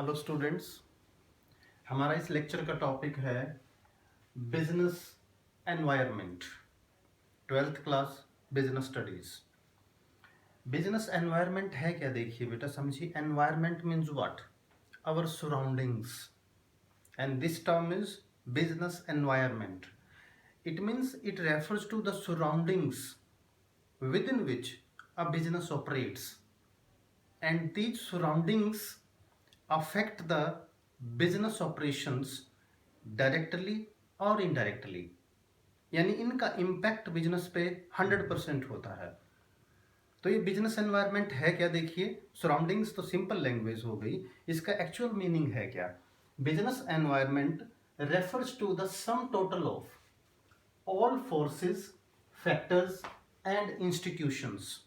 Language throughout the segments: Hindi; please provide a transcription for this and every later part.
हेलो स्टूडेंट्स, हमारा इस लेक्चर का टॉपिक है business environment, 12th class business studies. Business environment है क्या? देखिए बेटा, समझिए। Environment means what? Our surroundings, and this term is business environment. It means it refers to the surroundings within which a business operates, and these surroundings affect the business operations directly or indirectly. यानी इनका इम्पैक्ट बिजनेस पे 100% होता है। तो ये बिजनेस एनवायरनमेंट है क्या? देखिए, सराउंडिंग्स तो सिंपल लैंग्वेज हो गई, इसका एक्चुअल मीनिंग है क्या? Business environment refers to the sum total of all forces, factors and institutions.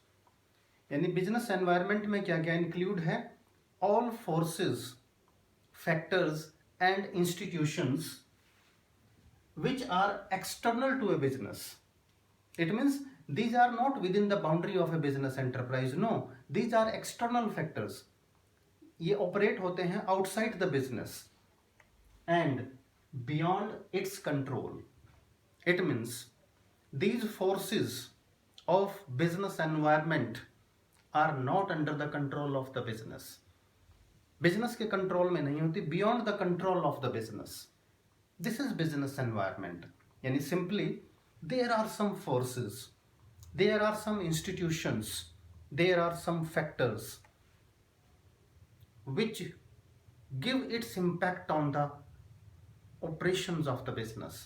यानी बिजनेस एनवायरनमेंट में क्या क्या इंक्लूड है? All forces, factors and institutions which are external to a business. It means these are not within the boundary of a business enterprise. No, these are external factors. ये operate होते हैं outside the business and beyond its control. It means these forces of business environment are not under the control of the business. Business के control में नहीं होती, beyond the control of the business. This is business environment. Yani simply, there are some forces, there are some institutions, there are some factors which give its impact on the operations of the business.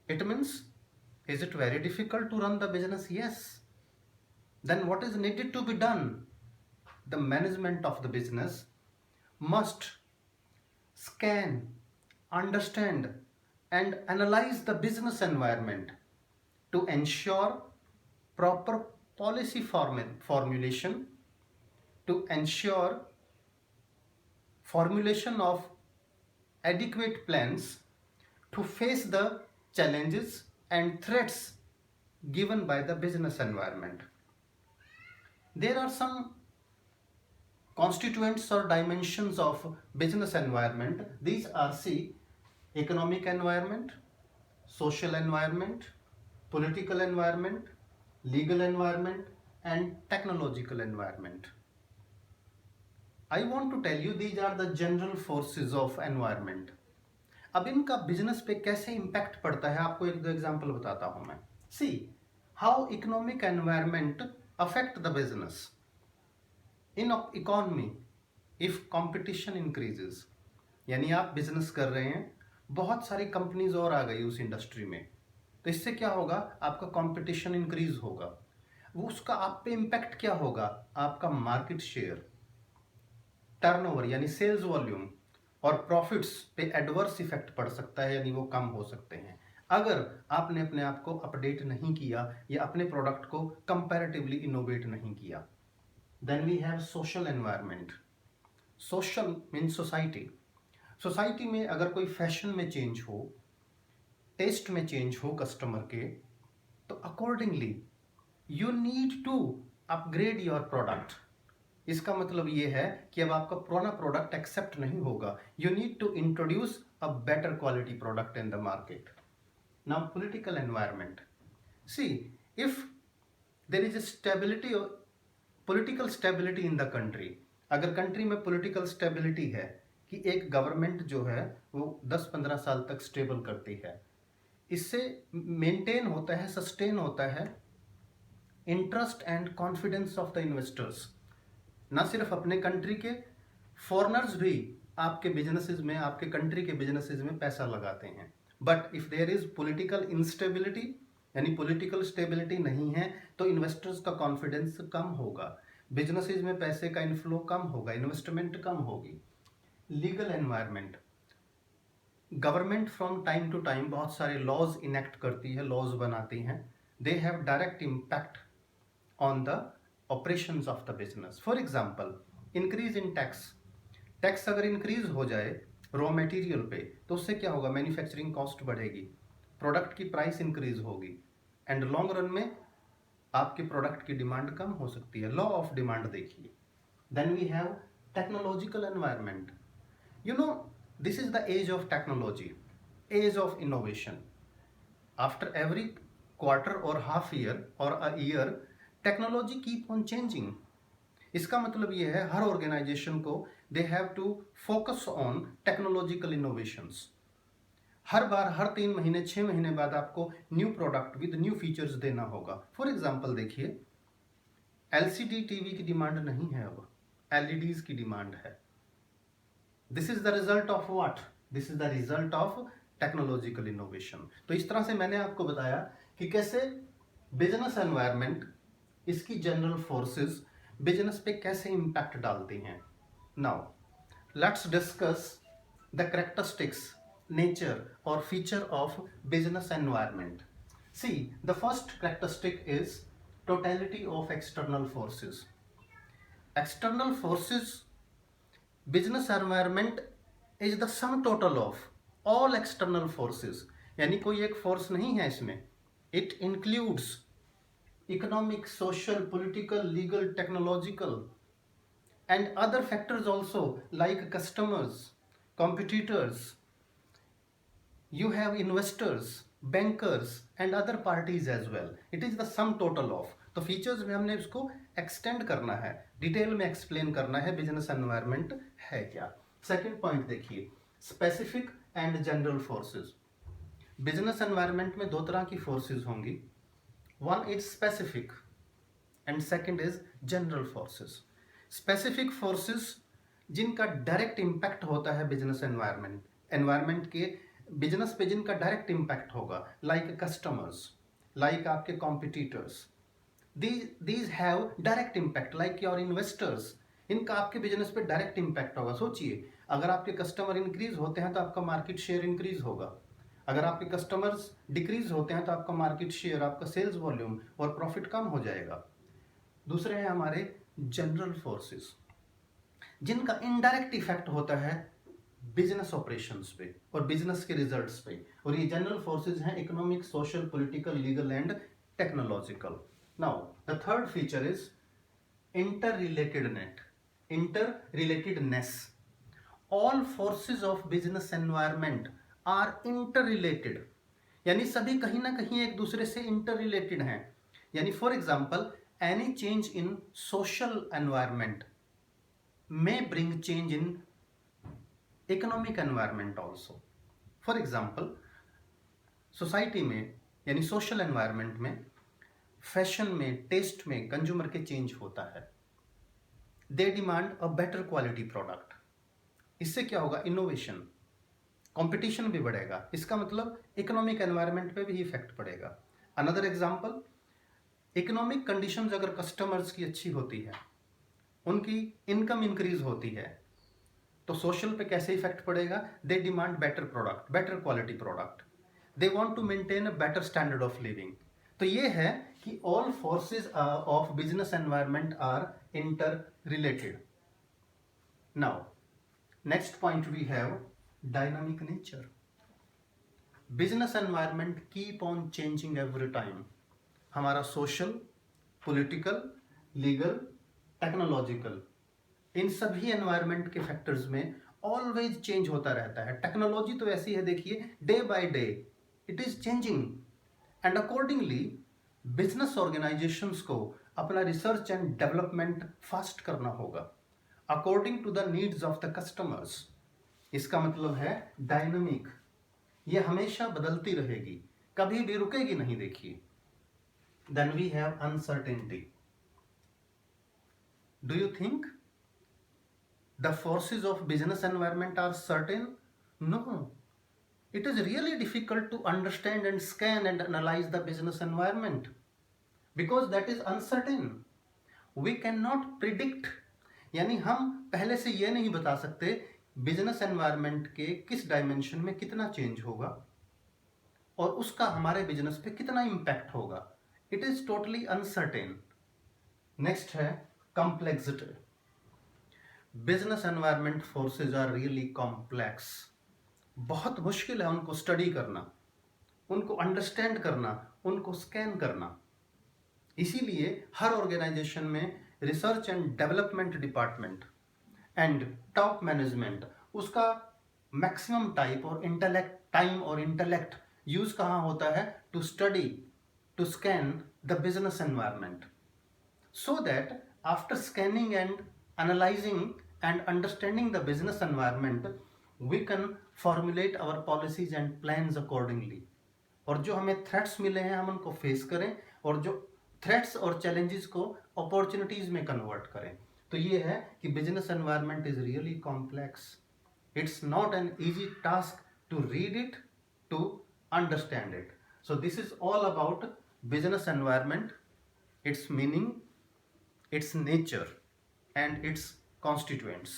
It means, is it very difficult to run the business? Yes. Then what is needed to be done? The management of the business must scan, understand and analyze the business environment to ensure proper policy formulation, to ensure formulation of adequate plans to face the challenges and threats given by the business environment. There are some constituents or dimensions of business environment. These are, see, economic environment, social environment, political environment, legal environment and technological environment. I want to tell you these are the general forces of environment. अब इनका बिजनेस पे कैसे इम्पैक्ट पड़ता है, आपको एक दो एग्जांपल बताता हूं मैं. See how economic environment affect the business. In economy, if competition increases, यानी आप बिजनेस कर रहे हैं, बहुत सारी कंपनीज और आ गई उस इंडस्ट्री में, तो इससे क्या होगा? आपका कंपटीशन इंक्रीज होगा. वो उसका आप पे इम्पैक्ट क्या होगा? आपका मार्केट शेयर, टर्नओवर यानी सेल्स वॉल्यूम और प्रॉफिट्स पे एडवर्स इफेक्ट पड़ सकता है, यानी वो कम हो सकते हैं अगर आपने अपने आप को अपडेट नहीं किया या अपने प्रोडक्ट को कंपैरेटिवली इनोवेट नहीं किया. Then we have social environment. Social means society. Society में अगर कोई फैशन में चेंज हो, टेस्ट में चेंज हो कस्टमर के, तो accordingly you need to upgrade your product. इसका मतलब ये है कि अब आपका पुराना प्रोडक्ट एक्सेप्ट नहीं होगा. You need to introduce a better quality product in the market. Now political environment. See if there is a stability, political stability in the country, अगर कंट्री में पॉलिटिकल स्टेबिलिटी है कि एक गवर्नमेंट जो है वो 10-15 साल तक स्टेबल करती है, इससे मेंटेन होता है, सस्टेन होता है interest and confidence of the investors. ना सिर्फ अपने कंट्री के, फॉरेनर्स भी आपके बिजनेसेस में, आपके कंट्री के बिजनेसेस में पैसा लगाते हैं. But if there is political instability, यानी पॉलिटिकल स्टेबिलिटी नहीं है, तो इन्वेस्टर्स का कॉन्फिडेंस कम होगा, बिजनेसेस में पैसे का इनफ्लो कम होगा, इन्वेस्टमेंट कम होगी. Legal environment. Government from time to time बहुत सारे लॉज इनेक्ट करती है, लॉज बनाती हैं. They have direct impact on the operations of the business. For example, increase in tax. Tax अगर इंक्रीज हो जाए रॉ मटेरियल पे, तो उससे क्या होगा? मैन्युफैक्चरिंग कॉस्ट बढ़ेगी, प्रोडक्ट की प्राइस इंक्रीज होगी, एंड लॉन्ग रन में आपके प्रोडक्ट की डिमांड कम हो सकती है. लॉ ऑफ डिमांड देखिए. Then we have technological environment. You know, this is the age of technology, age of innovation. After every quarter or half year or a year, technology keep on changing. इसका मतलब ये है हर ऑर्गेनाइजेशन को they have to focus on technological innovations. हर बार हर 3 महीने 6 महीने बाद आपको new product with new features देना होगा. फॉर एग्जांपल देखिए, एलसीडी टीवी की डिमांड नहीं है, अब एलईडीज की डिमांड है. This is the result of what? This is the result of technological innovation. तो इस तरह से मैंने आपको बताया कि कैसे बिजनेस एनवायरनमेंट, इसकी जनरल फोर्सेस बिजनेस पे कैसे इम्पैक्ट डालती हैं. Now let's discuss the characteristics, nature और feature of business environment. See, the first characteristic is totality of external forces. External forces, business environment is the sum total of all external forces. यानी कोई एक फोर्स नहीं है इसमें. It includes economic, social, political, legal, technological and other factors also, like customers, competitors, you have investors, bankers and other parties as well. It is the sum total of. तो फीचर्स में हमने इसको एक्सटेंड करना है, डिटेल में एक्सप्लेन करना है बिजनेस एनवायरनमेंट है क्या. सेकंड पॉइंट देखिए, specific and general forces. Business environment में दो तरह की फोर्सेस होंगी. One is specific and second is general forces. Specific forces जिनका डायरेक्ट इम्पैक्ट होता है बिजनेस एनवायरनमेंट के बिजनेस पे जिनका डायरेक्ट इम्पैक्ट होगा, लाइक कस्टमर्स, लाइक आपके competitors. These have direct impact, like your investors. इनका आपके बिजनेस पे डायरेक्ट इम्पैक्ट होगा. सोचिए, अगर आपके कस्टमर इंक्रीज होते हैं तो आपका मार्केट शेयर इंक्रीज होगा. अगर आपके कस्टमर्स डिक्रीज होते हैं तो आपका मार्केट शेयर, आपका सेल्स वॉल्यूम और प्रॉफिट कम हो जाएगा. दूसरे हैं हमारे जनरल फोर्सेस, जिनका इनडायरेक्ट इफेक्ट होता है बिजनेस ऑपरेशंस पे और बिजनेस के रिजल्ट्स पे. और ये जनरल फोर्सेस हैं economic, social, political, legal and technological. Now, the third feature is interrelatedness. All forces of business environment are interrelated. यानी सभी कहीं ना कहीं एक दूसरे से interrelated हैं. यानी for example, any change in social environment may bring change in economic environment also. For example, society में यानी social environment में, फैशन में, टेस्ट में कंज्यूमर के चेंज होता है. They demand a better quality product. इससे क्या होगा? इनोवेशन, कंपटीशन भी बढ़ेगा. इसका मतलब इकोनॉमिक एनवायरनमेंट पे भी इफेक्ट पड़ेगा. अनदर एग्जांपल, इकोनॉमिक कंडीशंस अगर कस्टमर्स की अच्छी होती है, उनकी इनकम इंक्रीज होती है, तो सोशल पे कैसे इफेक्ट पड़ेगा? They demand better product, better quality product. They want to maintain a better standard of living. तो ये है कि all forces of business environment are inter related. Now next point we have dynamic nature. Business environment keep on changing every time. हमारा सोशल, पॉलिटिकल, लीगल, टेक्नोलॉजिकल, इन सभी एनवायरनमेंट के फैक्टर्स में ऑलवेज चेंज होता रहता है. टेक्नोलॉजी तो ऐसी है, देखिए, day by day it is changing. And accordingly business organisations को अपना रिसर्च एंड डेवलपमेंट फास्ट करना होगा according to the needs of the customers. इसका मतलब है डायनामिक, ये हमेशा बदलती रहेगी, कभी भी रुकेगी नहीं. देखिए, then we have uncertainty. Do you think the forces of business environment are certain? No. It is really difficult to understand and scan and analyze the business environment because that is uncertain. We cannot predict. यानी हम पहले से ये नहीं बता सकते बिजनेस एनवायरनमेंट के किस डायमेंशन में कितना चेंज होगा और उसका हमारे बिजनेस पे कितना इम्पैक्ट होगा. It is totally uncertain. Next है complexity. Business environment forces are really complex. बहुत मुश्किल है उनको स्टडी करना, उनको अंडरस्टैंड करना, उनको स्कैन करना. इसीलिए हर ऑर्गेनाइजेशन में research and development department and top management उसका मैक्सिमम टाइम और इंटेलेक्ट यूज कहाँ होता है? To study, to scan the business environment, so that after scanning and analyzing and understanding the business environment, we can formulate our policies and plans accordingly. और जो हमें थ्रेट्स मिले हैं हम उनको फेस करें, और जो थ्रेट्स और चैलेंजेस को अपॉर्चुनिटीज में कन्वर्ट करें. तो ये है कि business environment is really complex. It's not an easy task to read it, to understand it. So this is all about business environment, its meaning, its nature, and its constituents.